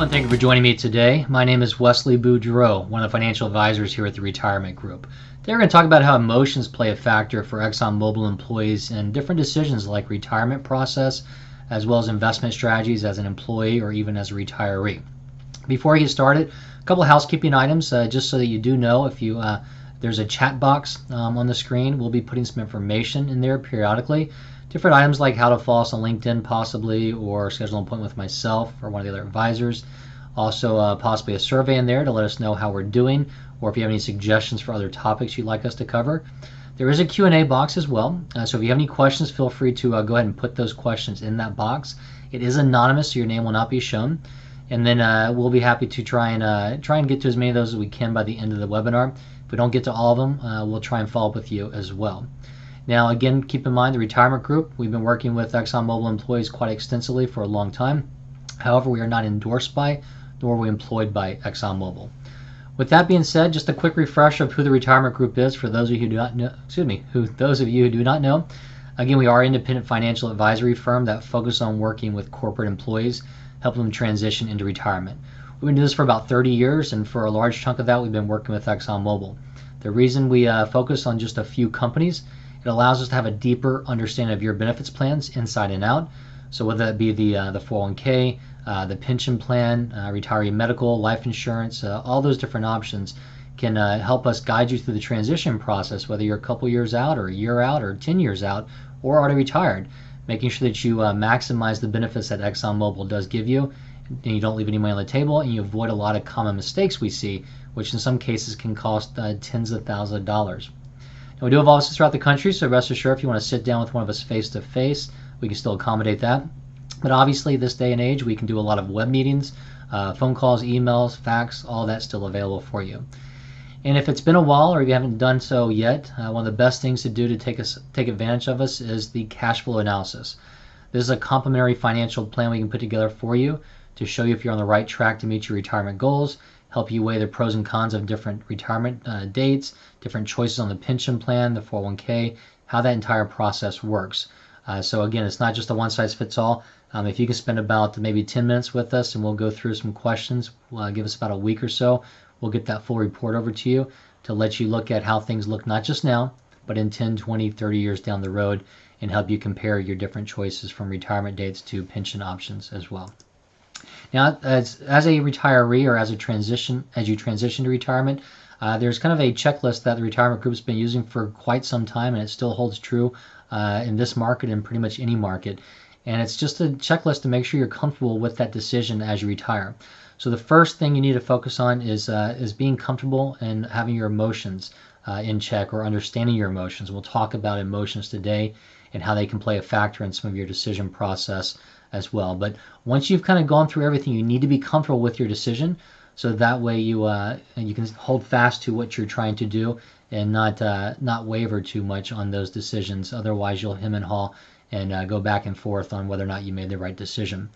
Hello and thank you for joining me today. My name is Wesley Boudreau, one of the financial advisors here at the Retirement Group. Today we're going to talk about how emotions play a factor for ExxonMobil employees in different decisions like retirement process, as well as investment strategies as an employee or even as a retiree. Before I get started, a couple of housekeeping items, just so that you do know, if you there's a chat box on the screen. We'll be putting some information in there periodically. Different items like how to follow us on LinkedIn possibly, or schedule an appointment with myself or one of the other advisors. Also possibly a survey in there to let us know how we're doing, or if you have any suggestions for other topics you'd like us to cover. There is a Q&A box as well, so if you have any questions, feel free to go ahead and put those questions in that box. It is anonymous, so your name will not be shown. And then we'll be happy to try and get to as many of those as we can by the end of the webinar. If we don't get to all of them, we'll try and follow up with you as well. Now, again, keep in mind the Retirement Group. We've been working with ExxonMobil employees quite extensively for a long time. However, we are not endorsed by, nor are we employed by ExxonMobil. With that being said, just a quick refresh of who the Retirement Group is for those of you who do not know. Those of you who do not know. Again, we are an independent financial advisory firm that focuses on working with corporate employees, helping them transition into retirement. We've been doing this for about 30 years, and for a large chunk of that, we've been working with ExxonMobil. The reason we focus on just a few companies, it allows us to have a deeper understanding of your benefits plans inside and out. So whether that be the 401k, the pension plan, retiree medical, life insurance, all those different options can help us guide you through the transition process, whether you're a couple years out or a year out or 10 years out or already retired, making sure that you maximize the benefits that ExxonMobil does give you, and you don't leave any money on the table, and you avoid a lot of common mistakes we see, which in some cases can cost tens of thousands of dollars. And we do have offices throughout the country, so rest assured if you want to sit down with one of us face to face, we can still accommodate that. But obviously this day and age, we can do a lot of web meetings, phone calls, emails, fax, all that's still available for you. And if it's been a while or you haven't done so yet, one of the best things to do to take advantage of us is the cash flow analysis. This is a complimentary financial plan we can put together for you to show you if you're on the right track to meet your retirement goals, help you weigh the pros and cons of different retirement dates, different choices on the pension plan, the 401k, how that entire process works. So again, it's not just a one-size-fits-all. If you can spend about maybe 10 minutes with us and we'll go through some questions, give us about a week or so, we'll get that full report over to you to let you look at how things look not just now, but in 10, 20, 30 years down the road, and help you compare your different choices from retirement dates to pension options as well. Now, as a retiree or as you transition to retirement, there's kind of a checklist that the Retirement Group's been using for quite some time, and it still holds true in this market and pretty much any market. And it's just a checklist to make sure you're comfortable with that decision as you retire. So the first thing you need to focus on is being comfortable and having your emotions in check, or understanding your emotions. We'll talk about emotions today and how they can play a factor in some of your decision process as well. But once you've kind of gone through everything, you need to be comfortable with your decision, so that way you can hold fast to what you're trying to do and not waver too much on those decisions. Otherwise, you'll hem and haw and go back and forth on whether or not you made the right decision.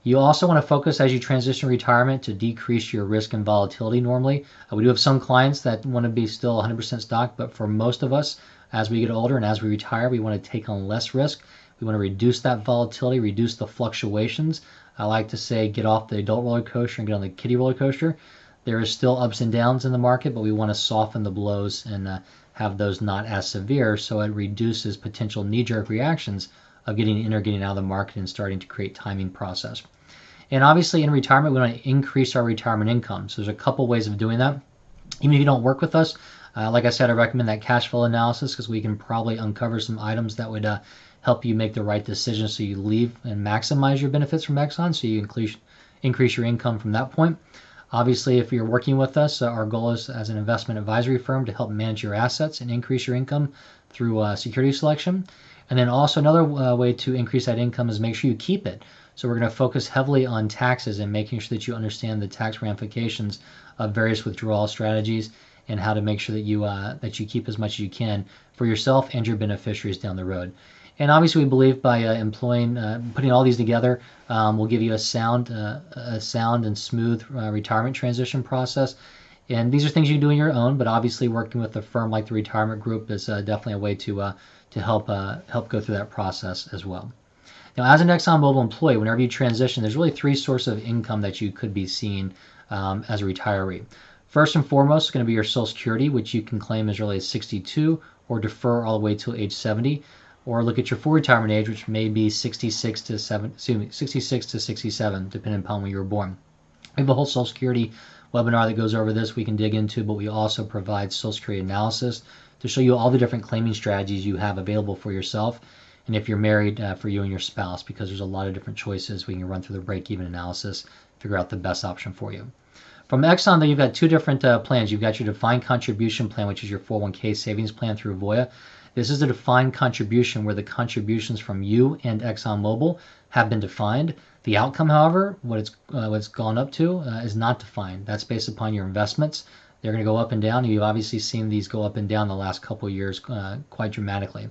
You also want to focus as you transition to retirement to decrease your risk and volatility normally. We do have some clients that want to be still 100% stock, but for most of us, as we get older and as we retire, we want to take on less risk. We want to reduce that volatility, reduce the fluctuations. I like to say get off the adult roller coaster and get on the kiddie roller coaster. There is still ups and downs in the market, but we want to soften the blows and have those not as severe, so it reduces potential knee-jerk reactions of getting in or getting out of the market and starting to create timing process. And obviously in retirement, we want to increase our retirement income. So there's a couple ways of doing that. Even if you don't work with us, like I said, I recommend that cash flow analysis, because we can probably uncover some items that would help you make the right decision so you leave and maximize your benefits from Exxon, so you increase your income from that point. Obviously, if you're working with us, our goal is as an investment advisory firm to help manage your assets and increase your income through security selection. And then also another way to increase that income is make sure you keep it. So we're going to focus heavily on taxes and making sure that you understand the tax ramifications of various withdrawal strategies, and how to make sure that you keep as much as you can for yourself and your beneficiaries down the road. And obviously, we believe by putting all these together, will give you a sound and smooth retirement transition process. And these are things you can do on your own, but obviously working with a firm like the Retirement Group is definitely a way to help go through that process as well. Now, as an ExxonMobil employee, whenever you transition, there's really three sources of income that you could be seeing as a retiree. First and foremost is going to be your Social Security, which you can claim as early as 62 or defer all the way till age 70, or look at your full retirement age, which may be 66 to 67, depending upon when you were born. We have a whole Social Security webinar that goes over this we can dig into, but we also provide Social Security analysis to show you all the different claiming strategies you have available for yourself, and if you're married, for you and your spouse, because there's a lot of different choices. We can run through the break-even analysis, figure out the best option for you. From Exxon, though, you've got two different plans. You've got your defined contribution plan, which is your 401k savings plan through Voya. This is a defined contribution where the contributions from you and ExxonMobil have been defined. The outcome, however, what it's gone up to is not defined. That's based upon your investments. They're going to go up and down. You've obviously seen these go up and down the last couple of years quite dramatically.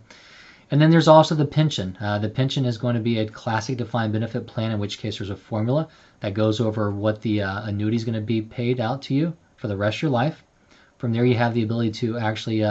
And then there's also the pension. The pension is going to be a classic defined benefit plan, in which case there's a formula that goes over what the annuity is going to be paid out to you for the rest of your life. From there, you have the ability to actually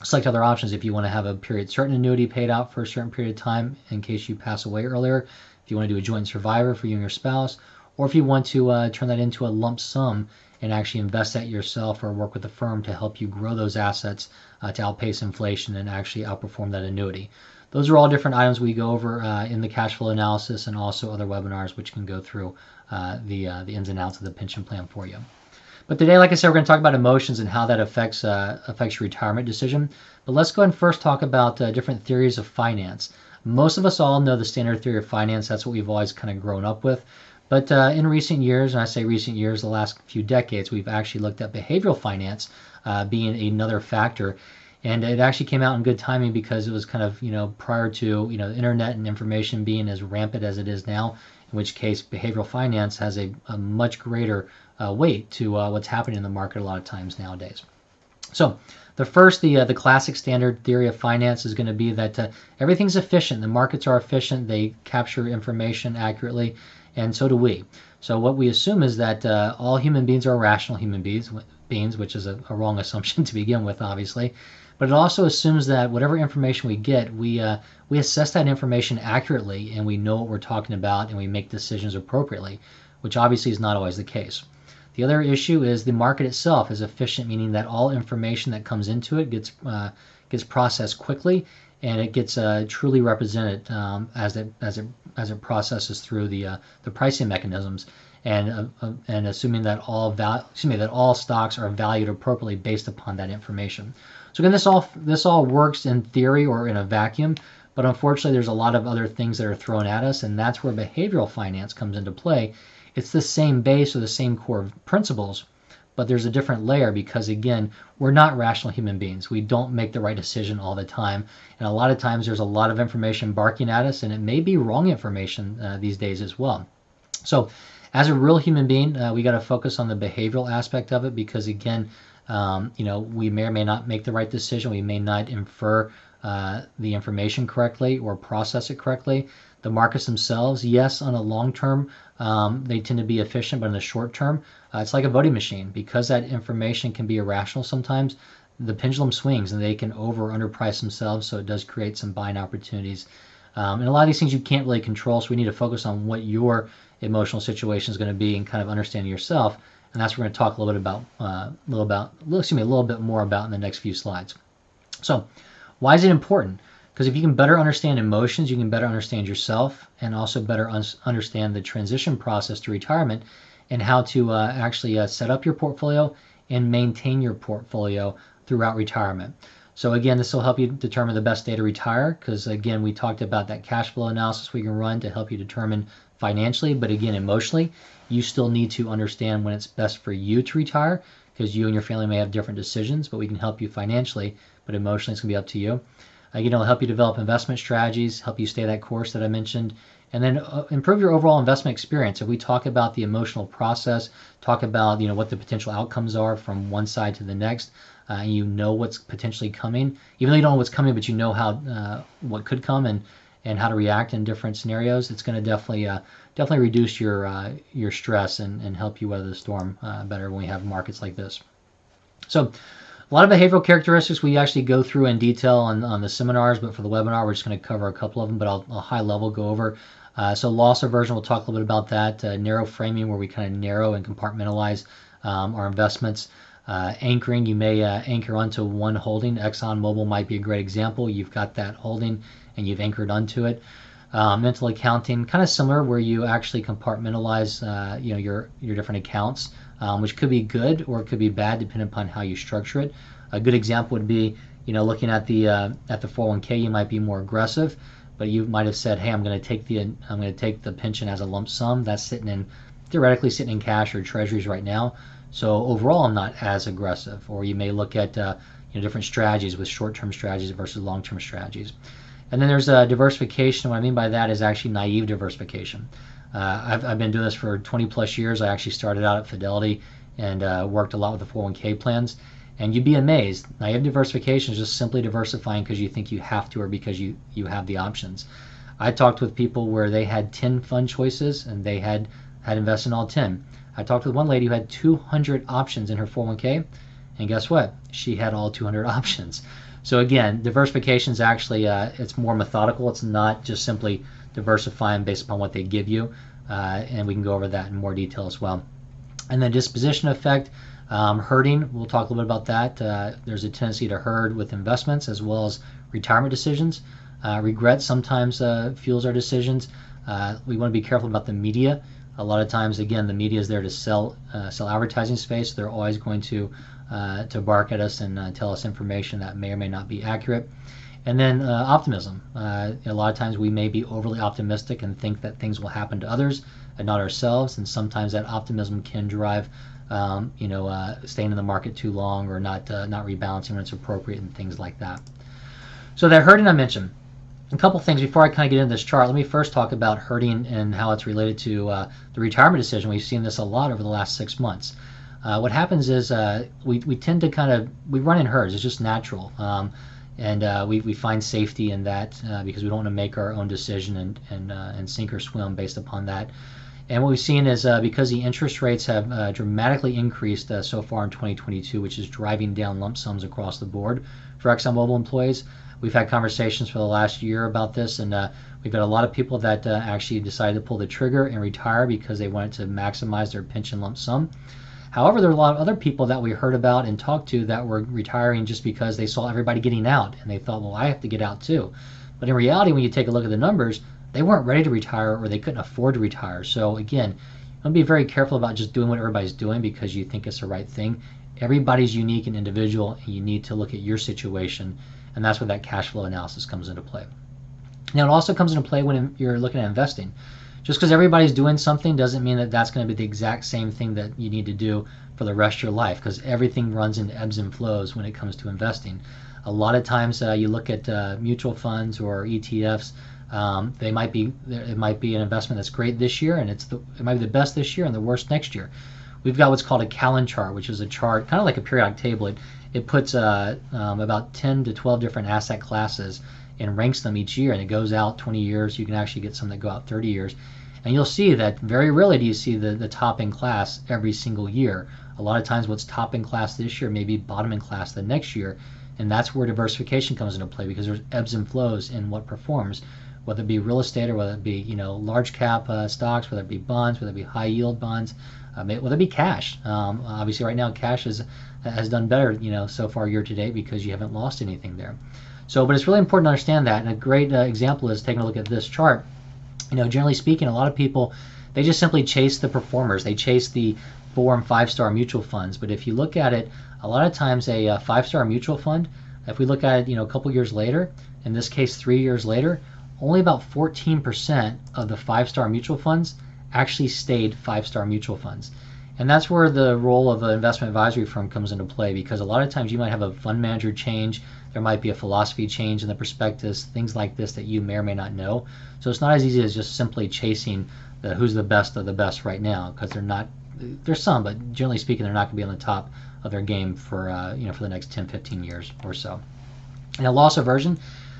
select other options if you want to have a certain annuity paid out for a certain period of time in case you pass away earlier, if you want to do a joint survivor for you and your spouse, or if you want to turn that into a lump sum and actually invest that yourself or work with a firm to help you grow those assets to outpace inflation and actually outperform that annuity. Those are all different items we go over in the cash flow analysis and also other webinars which can go through the ins and outs of the pension plan for you. But today, like I said, we're going to talk about emotions and how that affects your retirement decision. But let's go ahead and first talk about different theories of finance. Most of us all know the standard theory of finance. That's what we've always kind of grown up with. But in recent years, and I say recent years, the last few decades, we've actually looked at behavioral finance being another factor. And it actually came out in good timing because it was kind of, prior to, the internet and information being as rampant as it is now, in which case behavioral finance has a much greater weight to what's happening in the market a lot of times nowadays. So the classic standard theory of finance is going to be that everything's efficient. The markets are efficient. They capture information accurately, and so do we. So what we assume is that all human beings are rational human beings, which is a wrong assumption to begin with, obviously. But it also assumes that whatever information we get, we assess that information accurately, and we know what we're talking about, and we make decisions appropriately, which obviously is not always the case. The other issue is the market itself is efficient, meaning that all information that comes into it gets processed quickly, and it gets truly represented as it processes through the pricing mechanisms, and assuming that all stocks are valued appropriately based upon that information. So again, this all works in theory or in a vacuum, but unfortunately there's a lot of other things that are thrown at us, and that's where behavioral finance comes into play. It's the same base or the same core principles, but there's a different layer because, again, we're not rational human beings. We don't make the right decision all the time, and a lot of times there's a lot of information barking at us, and it may be wrong information these days as well. So as a real human being, we got to focus on the behavioral aspect of it because, again, we may or may not make the right decision. We may not infer the information correctly or process it correctly. The markets themselves, yes, on a long term, they tend to be efficient, but in the short term, it's like a voting machine. Because that information can be irrational sometimes, the pendulum swings and they can over or underprice themselves, so it does create some buying opportunities. And a lot of these things you can't really control, so we need to focus on what your emotional situation is going to be and kind of understanding yourself. And that's what we're going to talk a little bit more about in the next few slides. So, why is it important? Because if you can better understand emotions, you can better understand yourself and also better understand the transition process to retirement and how to actually set up your portfolio and maintain your portfolio throughout retirement. So again, this will help you determine the best day to retire because, again, we talked about that cash flow analysis we can run to help you determine financially, but again, emotionally, you still need to understand when it's best for you to retire because you and your family may have different decisions, but we can help you financially, but emotionally it's going to be up to you. It'll help you develop investment strategies, help you stay that course that I mentioned, and then improve your overall investment experience. If we talk about the emotional process, talk about what the potential outcomes are from one side to the next, and you know what's potentially coming, even though you don't know what's coming, but you know how what could come and how to react in different scenarios, it's going to definitely reduce your stress and help you weather the storm better when we have markets like this. So A lot of behavioral characteristics we actually go through in detail on the seminars, but for the webinar, we're just going to cover a couple of them, but I'll high level go over. So loss aversion, we'll talk a little bit about that. Narrow framing, where we kind of narrow and compartmentalize our investments. Anchoring, you may anchor onto one holding. ExxonMobil might be a great example. You've got that holding and you've anchored onto it. Mental accounting, kind of similar, where you actually compartmentalize your different accounts, which could be good or it could be bad depending upon how you structure it. A good example would be, looking at the 401k, you might be more aggressive, but you might have said, hey, I'm going to take the pension as a lump sum. That's theoretically sitting in cash or treasuries right now. So overall, I'm not as aggressive. Or you may look at different strategies with short-term strategies versus long-term strategies. And then there's diversification. What I mean by that is actually naive diversification. I've been doing this for 20 plus years. I actually started out at Fidelity and worked a lot with the 401k plans. And you'd be amazed. Naive diversification is just simply diversifying because you think you have to or because you have the options. I talked with people where they had 10 fund choices and they had invested in all 10. I talked with one lady who had 200 options in her 401k, and guess what? She had all 200 options. So again, diversification is actually it's more methodical. It's not just simply diversifying based upon what they give you, and we can go over that in more detail as well. And then disposition effect, herding. We'll talk a little bit about that. There's a tendency to herd with investments as well as retirement decisions. Regret sometimes fuels our decisions. We want to be careful about the media. A lot of times, again, the media is there to sell advertising space. They're always going to bark at us and tell us information that may or may not be accurate. And then optimism. A lot of times we may be overly optimistic and think that things will happen to others and not ourselves. And sometimes that optimism can drive, staying in the market too long or not rebalancing when it's appropriate and things like that. So that herding I mentioned. A couple things before I kind of get into this chart. Let me first talk about herding and how it's related to the retirement decision. We've seen this a lot over the last 6 months. What happens is we tend to we run in herds. It's just natural, and we find safety in that because we don't want to make our own decision and sink or swim based upon that. And what we've seen is because the interest rates have dramatically increased so far in 2022, which is driving down lump sums across the board for ExxonMobil employees. We've had conversations for the last year about this, and we've got a lot of people that actually decided to pull the trigger and retire because they wanted to maximize their pension lump sum. However, there are a lot of other people that we heard about and talked to that were retiring just because they saw everybody getting out, and they thought, well, I have to get out too. But in reality, when you take a look at the numbers, they weren't ready to retire or they couldn't afford to retire. So again, you want to be very careful about just doing what everybody's doing because you think it's the right thing. Everybody's unique and individual, and you need to look at your situation. And that's where that cash flow analysis comes into play. Now, it also comes into play when you're looking at investing. Just because everybody's doing something doesn't mean that that's going to be the exact same thing that you need to do for the rest of your life, because everything runs into ebbs and flows when it comes to investing. A lot of times you look at mutual funds or ETFs. It might be an investment that's great this year, and it might be the best this year and the worst next year. We've got what's called a Callan chart, which is a chart kind of like a periodic table. It puts about 10 to 12 different asset classes and ranks them each year, and it goes out 20 years. You can actually get some that go out 30 years. And you'll see that very rarely do you see the top in class every single year. A lot of times what's top in class this year may be bottom in class the next year, and that's where diversification comes into play because there's ebbs and flows in what performs, whether it be real estate or whether it be large cap stocks, whether it be bonds, whether it be high yield bonds, whether it be cash. Obviously right now cash has done better so far year to date because you haven't lost anything there. So, but it's really important to understand that, and a great example is taking a look at this chart. Generally speaking, a lot of people, they just simply chase the performers. They chase the 4- and 5-star mutual funds. But if you look at it, a lot of times a 5-star mutual fund, if we look at it, a couple years later, in this case 3 years later, only about 14% of the 5-star mutual funds actually stayed 5-star mutual funds. And that's where the role of an investment advisory firm comes into play, because a lot of times you might have a fund manager change, there might be a philosophy change in the prospectus, things like this that you may or may not know. So it's not as easy as just simply chasing who's the best of the best right now, because they're not. There's some, but generally speaking, they're not going to be on the top of their game for for the next 10, 15 years or so. Now, loss aversion.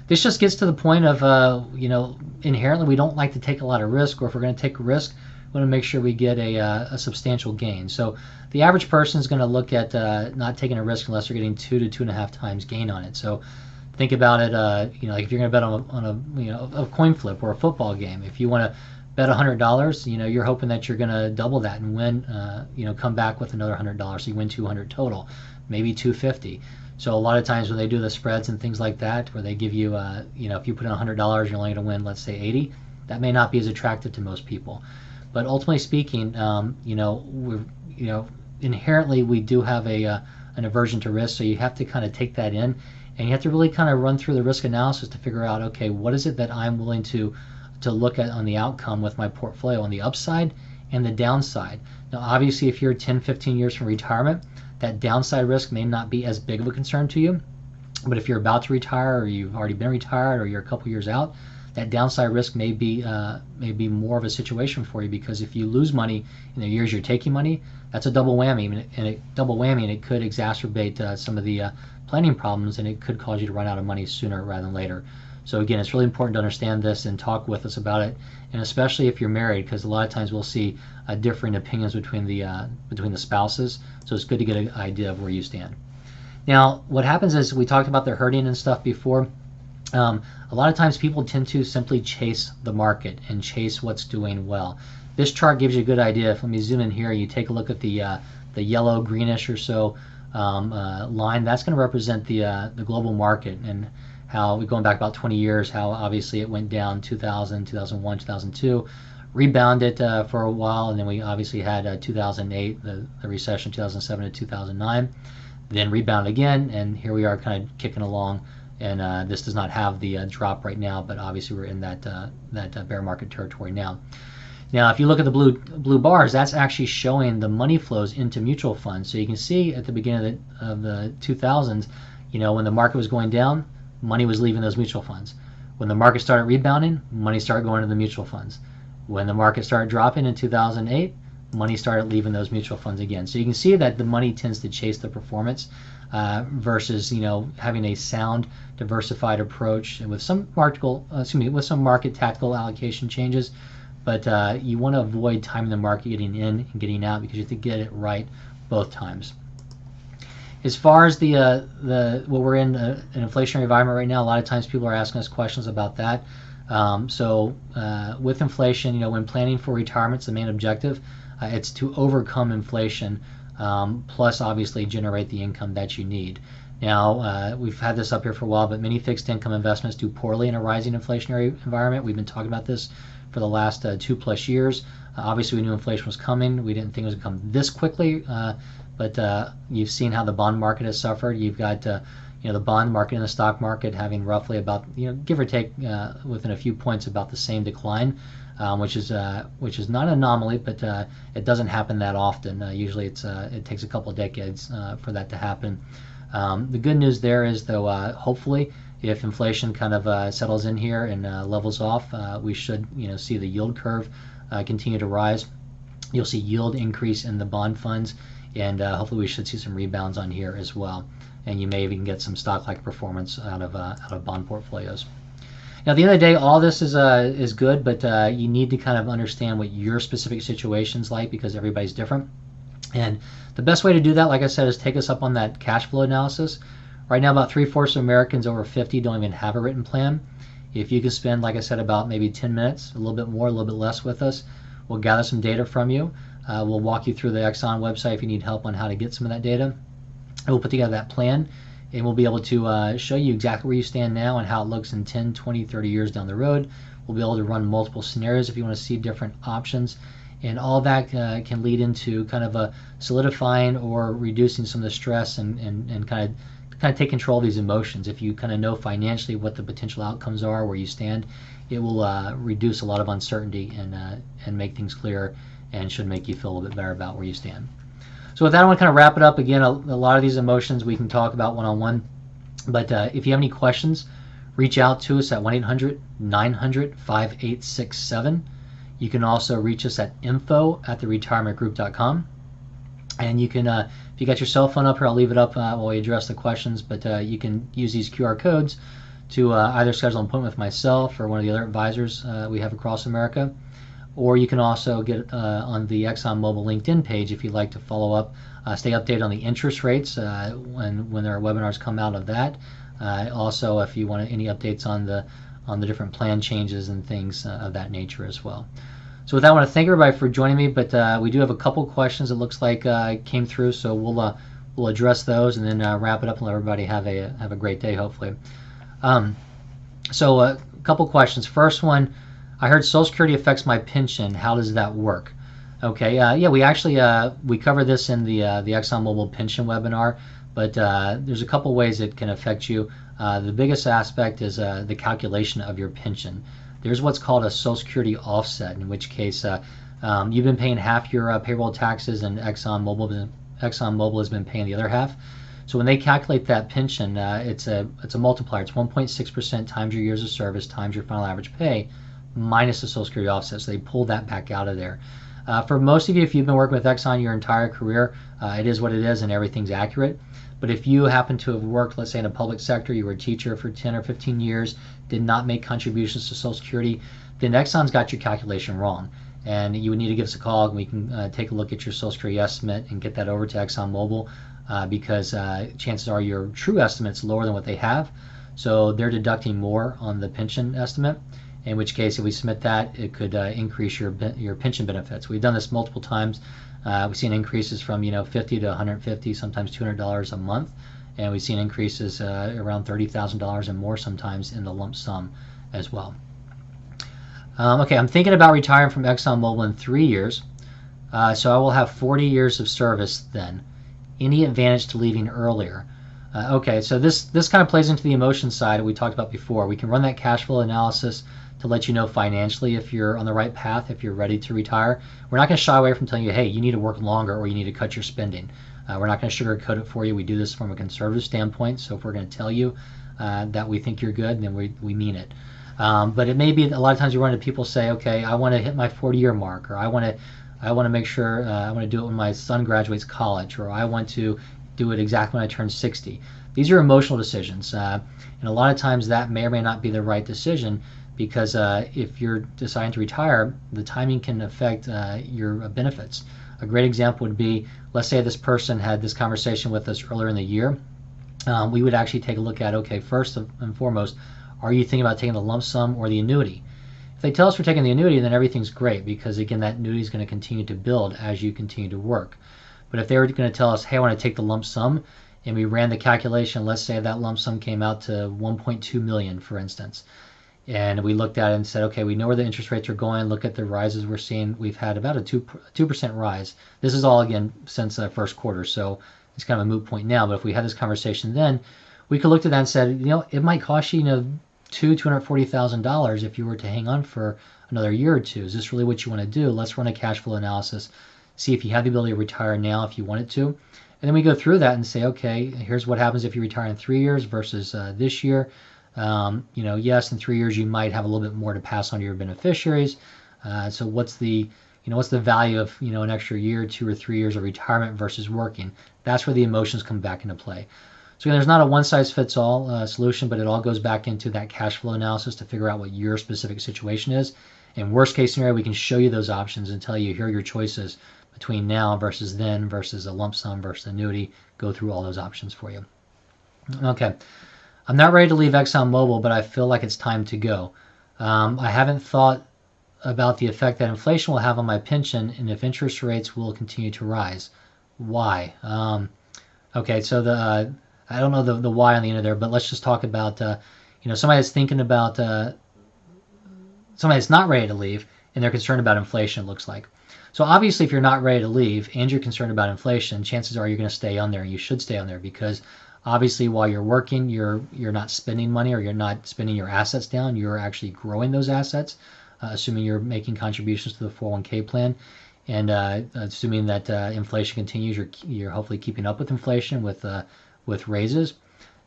This just gets to the point of inherently we don't like to take a lot of risk, or if we're going to take a risk, We want to make sure we get a substantial gain. So the average person is going to look at not taking a risk unless they're getting 2 to 2.5 times gain on it. So think about it, like if you're going to bet on a coin flip or a football game. If you want to bet $100, you're hoping that you're going to double that and win, come back with another $100. So you win 200 total, maybe 250. So a lot of times when they do the spreads and things like that, where they give you, if you put in $100, you're only going to win, let's say 80. That may not be as attractive to most people. But ultimately speaking, inherently we do have an aversion to risk. So you have to kind of take that in, and you have to really kind of run through the risk analysis to figure out, okay, what is it that I'm willing to look at on the outcome with my portfolio on the upside and the downside. Now, obviously, if you're 10, 15 years from retirement, that downside risk may not be as big of a concern to you. But if you're about to retire, or you've already been retired, or you're a couple years out, that downside risk may be more of a situation for you, because if you lose money in the years you're taking money, that's a double whammy, and it could exacerbate some of the planning problems, and it could cause you to run out of money sooner rather than later. So again, it's really important to understand this and talk with us about it, and especially if you're married, because a lot of times we'll see differing opinions between the spouses. So it's good to get an idea of where you stand. Now, what happens is, we talked about the herding and stuff before. A lot of times people tend to simply chase the market and chase what's doing well. This chart gives you a good idea. Let me zoom in here. You take a look at the yellow, greenish or so line. That's going to represent the global market, and how we're going back about 20 years, how obviously it went down 2000, 2001, 2002, rebounded for a while, and then we obviously had 2008, the recession, 2007 to 2009, then rebound again, and here we are kind of kicking along. And this does not have the drop right now, but obviously we're in that bear market territory now. Now, if you look at the blue bars, that's actually showing the money flows into mutual funds. So you can see at the beginning of the 2000s, when the market was going down, money was leaving those mutual funds. When the market started rebounding, money started going to the mutual funds. When the market started dropping in 2008, money started leaving those mutual funds again. So you can see that the money tends to chase the performance versus having a sound, diversified approach, and with some market tactical allocation changes. But you want to avoid timing the market getting in and getting out, because you have to get it right both times. As far as what we're in an inflationary environment right now, a lot of times people are asking us questions about that. So with inflation, when planning for retirement, it's the main objective. It's to overcome inflation, plus obviously generate the income that you need. Now, we've had this up here for a while, but many fixed income investments do poorly in a rising inflationary environment. We've been talking about this for the last 2+ years. Obviously, we knew inflation was coming. We didn't think it was going to come this quickly, but you've seen how the bond market has suffered. You've got the bond market and the stock market having roughly about, give or take, within a few points, about the same decline, which is not an anomaly, but it doesn't happen that often. Usually, it takes a couple of decades for that to happen. The good news there is, though, hopefully, if inflation kind of settles in here and levels off, we should see the yield curve continue to rise. You'll see yield increase in the bond funds, and hopefully we should see some rebounds on here as well. And you may even get some stock-like performance out of bond portfolios. Now, at the end of the day, all this is good, but you need to kind of understand what your specific situation's like, because everybody's different. And the best way to do that, like I said, is take us up on that cash flow analysis. Right now, about 3/4 of Americans over 50 don't even have a written plan. If you could spend, like I said, about maybe 10 minutes, a little bit more, a little bit less with us, we'll gather some data from you. We'll walk you through the Exxon website if you need help on how to get some of that data. And we'll put together that plan, and we'll be able to show you exactly where you stand now and how it looks in 10, 20, 30 years down the road. We'll be able to run multiple scenarios if you want to see different options. And all that can lead into kind of a solidifying or reducing some of the stress and kind of take control of these emotions. If you kind of know financially what the potential outcomes are, where you stand, it will reduce a lot of uncertainty and make things clearer, and should make you feel a little bit better about where you stand. So with that, I want to kind of wrap it up. Again, a lot of these emotions we can talk about one-on-one, but if you have any questions, reach out to us at 1-800-900-5867. You can also reach us at info@theretirementgroup.com. And you can, if you got your cell phone up here, I'll leave it up while we address the questions, but you can use these QR codes to either schedule an appointment with myself or one of the other advisors we have across America, or you can also get on the ExxonMobil LinkedIn page if you'd like to follow up, stay updated on the interest rates when there are webinars come out of that. Also, if you want any updates on the different plan changes and things of that nature as well. So with that, I want to thank everybody for joining me, but we do have a couple questions it looks like came through, so we'll address those and then wrap it up and let everybody have a great day, hopefully. So a couple questions. First one, I heard Social Security affects my pension. How does that work? Okay, yeah, we actually we cover this in the ExxonMobil pension webinar, but there's a couple ways it can affect you. The biggest aspect is the calculation of your pension. There's what's called a Social Security offset, in which case you've been paying half your payroll taxes and ExxonMobil has been paying the other half. So when they calculate that pension, it's a multiplier. It's 1.6% times your years of service times your final average pay minus the Social Security offset. So they pull that back out of there. For most of you, if you've been working with Exxon your entire career, it is what it is and everything's accurate. But if you happen to have worked, let's say in a public sector, you were a teacher for 10 or 15 years, did not make contributions to Social Security, then Exxon's got your calculation wrong. And you would need to give us a call and we can take a look at your Social Security estimate and get that over to ExxonMobil because chances are your true estimate's lower than what they have. So they're deducting more on the pension estimate, in which case if we submit that, it could increase your pension benefits. We've done this multiple times. We've seen increases from $50 to $150, sometimes $200 a month, and we've seen increases around $30,000 and more sometimes in the lump sum as well. Okay, I'm thinking about retiring from ExxonMobil in 3 years, so I will have 40 years of service then. Any advantage to leaving earlier? Okay, so this kind of plays into the emotion side that we talked about before. We can run that cash flow analysis to let you know financially if you're on the right path, if you're ready to retire. We're not going to shy away from telling you, hey, you need to work longer or you need to cut your spending. We're not going to sugarcoat it for you. We do this from a conservative standpoint, so if we're going to tell you that we think you're good, then we mean it. But it may be a lot of times you run into people say, okay, I want to hit my 40-year mark, or I want to make sure I want to do it when my son graduates college, or I want to do it exactly when I turn 60. These are emotional decisions, and a lot of times that may or may not be the right decision because if you're deciding to retire, the timing can affect your benefits. A great example would be, let's say this person had this conversation with us earlier in the year. We would actually take a look at, okay, first and foremost, are you thinking about taking the lump sum or the annuity? If they tell us we're taking the annuity, then everything's great because, again, that annuity is going to continue to build as you continue to work. But if they were going to tell us, hey, I want to take the lump sum, and we ran the calculation, let's say that lump sum came out to 1.2 million, for instance, and we looked at it and said, okay, we know where the interest rates are going, look at the rises we're seeing. We've had about a 2% rise. This is all, again, since the first quarter, so it's kind of a moot point now, but if we had this conversation then, we could look at that and said, it might cost you, $240,000 if you were to hang on for another year or two. Is this really what you want to do? Let's run a cash flow analysis, see if you have the ability to retire now if you wanted to. And then we go through that and say, okay, here's what happens if you retire in 3 years versus this year. Yes, in 3 years you might have a little bit more to pass on to your beneficiaries. So what's the value of an extra year, 2 or 3 years of retirement versus working? That's where the emotions come back into play. So there's not a one-size-fits-all solution, but it all goes back into that cash flow analysis to figure out what your specific situation is. In worst case scenario, we can show you those options and tell you here are your choices between now versus then versus a lump sum versus annuity. Go through all those options for you. Okay, I'm not ready to leave ExxonMobil, but I feel like it's time to go. I haven't thought about the effect that inflation will have on my pension and if interest rates will continue to rise. Why? Okay, so I don't know the why on the end of there, but let's just talk about somebody that's thinking about somebody that's not ready to leave and they're concerned about inflation, it looks like. So obviously if you're not ready to leave and you're concerned about inflation, chances are you're going to stay on there, and you should stay on there because obviously while you're working, you're not spending money or you're not spending your assets down, you're actually growing those assets, assuming you're making contributions to the 401k plan. And assuming that inflation continues, you're hopefully keeping up with inflation with raises.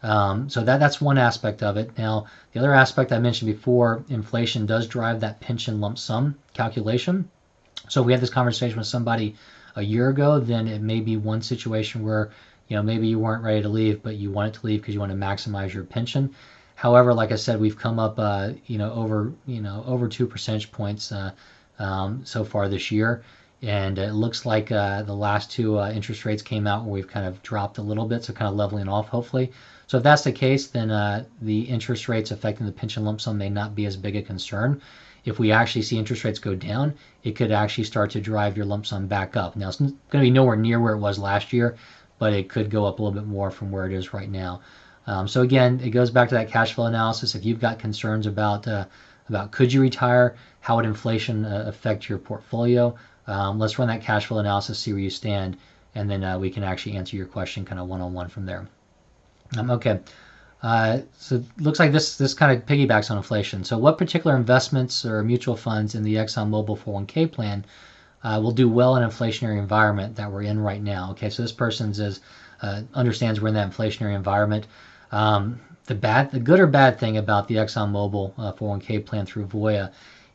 So that's one aspect of it. Now, the other aspect I mentioned before, inflation does drive that pension lump sum calculation. So if we had this conversation with somebody a year ago, then it may be one situation where maybe you weren't ready to leave, but you wanted to leave because you want to maximize your pension. However, like I said, we've come up over 2 percentage points so far this year. And it looks like the last two interest rates came out where we've kind of dropped a little bit, so kind of leveling off hopefully. So if that's the case, then the interest rates affecting the pension lump sum may not be as big a concern. If we actually see interest rates go down, it could actually start to drive your lump sum back up. Now, it's going to be nowhere near where it was last year, but it could go up a little bit more from where it is right now. So again, it goes back to that cash flow analysis. If you've got concerns about could you retire, how would inflation affect your portfolio, let's run that cash flow analysis, see where you stand, and then we can actually answer your question kind of one-on-one from there. Okay. So it looks like this kind of piggybacks on inflation. So what particular investments or mutual funds in the ExxonMobil 401k plan will do well in an inflationary environment that we're in right now? Okay, so this person understands we're in that inflationary environment. The good or bad thing about the ExxonMobil 401k plan through Voya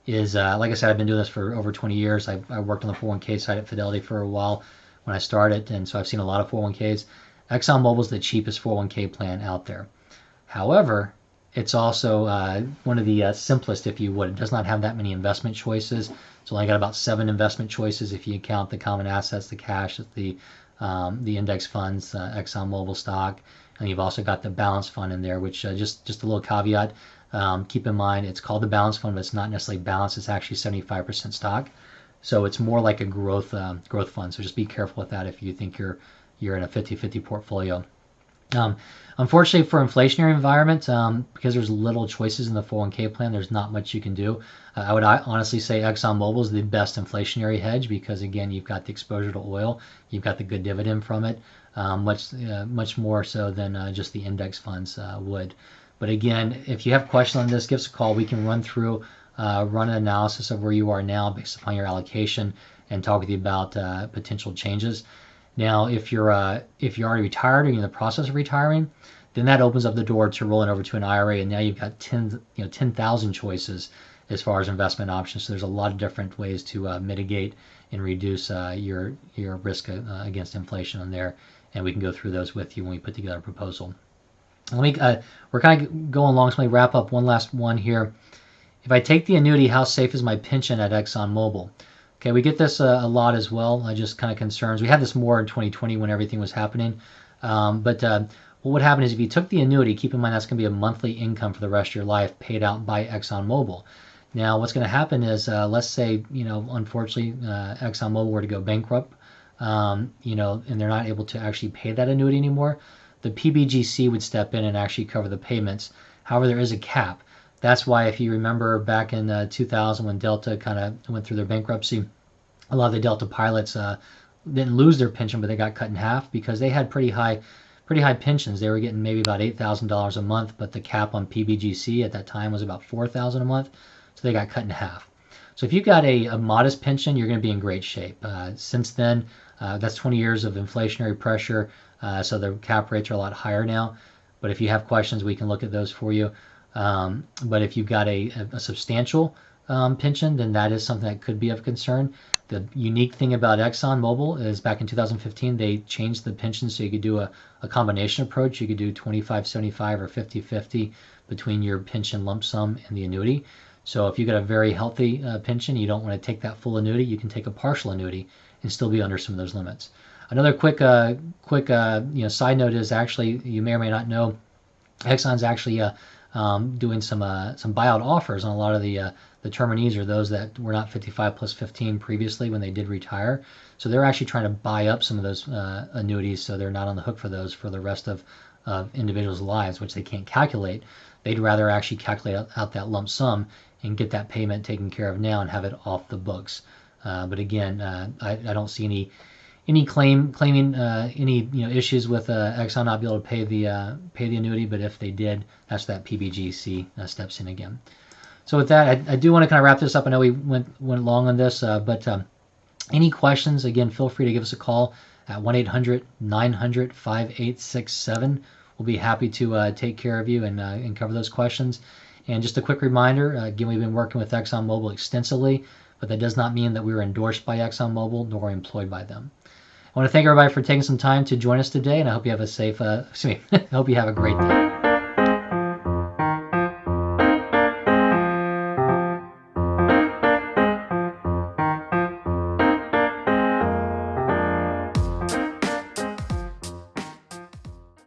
is, like I said, I've been doing this for over 20 years. I worked on the 401k side at Fidelity for a while when I started, and so I've seen a lot of 401ks. ExxonMobil is the cheapest 401k plan out there. However, it's also one of the simplest, if you would. It does not have that many investment choices. It's only got about 7 investment choices if you count the common assets, the cash, the index funds, ExxonMobil stock, and you've also got the balance fund in there, which just a little caveat. Keep in mind, it's called the balance fund, but it's not necessarily balanced. It's actually 75% stock, so it's more like a growth fund. So just be careful with that if you think you're in a 50-50 portfolio. Unfortunately, for inflationary environment, because there's little choices in the 401k plan, there's not much you can do. I would honestly say ExxonMobil is the best inflationary hedge because, again, you've got the exposure to oil, you've got the good dividend from it, much more so than just the index funds would. But again, if you have questions on this, give us a call. We can run an analysis of where you are now based upon your allocation and talk with you about potential changes. Now, if you're already retired or you're in the process of retiring, then that opens up the door to rolling over to an IRA, and now you've got 10,000 choices as far as investment options. So there's a lot of different ways to mitigate and reduce your risk against inflation on there, and we can go through those with you when we put together a proposal. We're kind of going along, so let me wrap up one last one here. If I take the annuity, how safe is my pension at ExxonMobil? Okay, we get this a lot as well, just kind of concerns. We had this more in 2020 when everything was happening. But what would happen is if you took the annuity, keep in mind that's going to be a monthly income for the rest of your life paid out by ExxonMobil. Now, what's going to happen is, let's say, unfortunately, ExxonMobil were to go bankrupt, and they're not able to actually pay that annuity anymore. The PBGC would step in and actually cover the payments. However, there is a cap. That's why, if you remember back in 2000 when Delta kind of went through their bankruptcy, a lot of the Delta pilots didn't lose their pension, but they got cut in half because they had pretty high pensions. They were getting maybe about $8,000 a month, but the cap on PBGC at that time was about $4,000 a month, so they got cut in half. So if you got a modest pension, you're going to be in great shape. Since then, that's 20 years of inflationary pressure, so the cap rates are a lot higher now. But if you have questions, we can look at those for you. But if you've got a substantial pension, then that is something that could be of concern. The unique thing about ExxonMobil is back in 2015, they changed the pension so you could do a combination approach. You could do 25-75 or 50-50 between your pension lump sum and the annuity. So if you've got a very healthy pension, you don't want to take that full annuity, you can take a partial annuity and still be under some of those limits. Another quick side note is, actually, you may or may not know, Exxon's actually doing some buyout offers on a lot of the terminees, or those that were not 55 plus 15 previously when they did retire. So they're actually trying to buy up some of those annuities, so they're not on the hook for those for the rest of individuals' lives, which they can't calculate. They'd rather actually calculate out that lump sum and get that payment taken care of now and have it off the books. But again, I don't see any claiming any issues with Exxon not being able to pay the annuity, but if they did, that's that PBGC steps in again. So with that, I do want to kind of wrap this up. I know we went long on this, but any questions, again, feel free to give us a call at 1-800-900-5867. We'll be happy to take care of you and cover those questions. And just a quick reminder, again, we've been working with ExxonMobil extensively, but that does not mean that we were endorsed by ExxonMobil nor employed by them. I want to thank everybody for taking some time to join us today, and I hope you have a great day.